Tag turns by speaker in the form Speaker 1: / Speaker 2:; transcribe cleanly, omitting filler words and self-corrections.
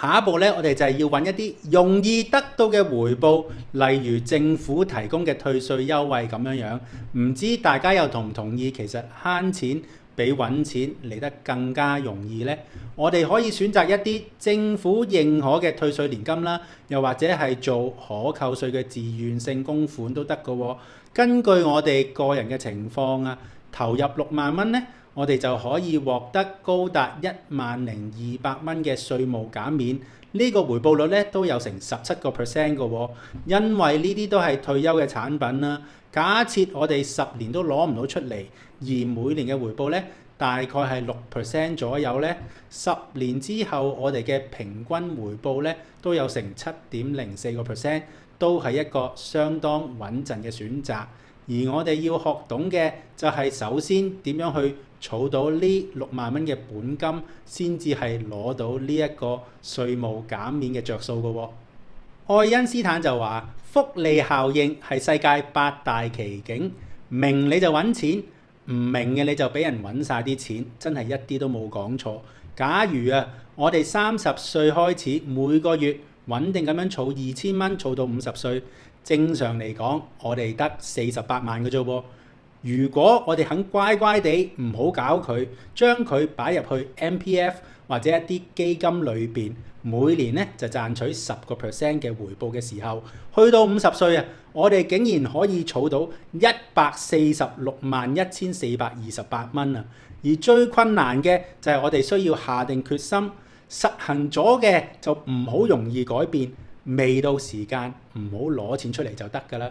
Speaker 1: 下一步咧，我哋就係要揾一啲容易得到嘅回報，例如政府提供嘅退稅優惠咁樣樣。唔知大家又同唔同意？其實慳錢比揾錢嚟得更加容易呢。我哋可以選擇一啲政府認可嘅退稅年金啦，又或者係做可扣稅嘅自願性供款都得㗎喎。根據我哋個人嘅情況啊，投入6萬蚊呢，我哋就可以獲得高達10200蚊嘅稅務減免，呢個回報率咧都有成17% 嘅喎。因為呢啲都係退休嘅產品啦。假設我哋10年都攞唔到出嚟，而每年嘅回報咧大概係6% 左右咧，10年之後我哋嘅平均回報咧都有成7.04%，都係一個相當穩陣嘅選擇。而我哋要學懂嘅就係首先點樣去儲到呢6萬蚊嘅本金，先至係攞到呢一個稅務減免嘅着數嘅喎。愛因斯坦就話：複利效應係世界8大奇景，明你就揾錢，唔明嘅你就俾人揾晒啲錢，真係一啲都冇講錯。假如我哋30歲開始每個月穩定咁樣儲2000蚊，儲到50歲，正常嚟講，我哋得48萬嘅啫喎。如果我哋肯乖乖地唔好搞佢，將佢擺入去 MPF 或者一啲基金裏邊，每年咧就賺取10% 嘅回報嘅時候，去到50歲我哋竟然可以儲到1461428蚊啊！而最困難嘅就係我哋需要下定決心，實行咗嘅就唔好容易改變，未到時間唔好攞錢出嚟就得㗎啦。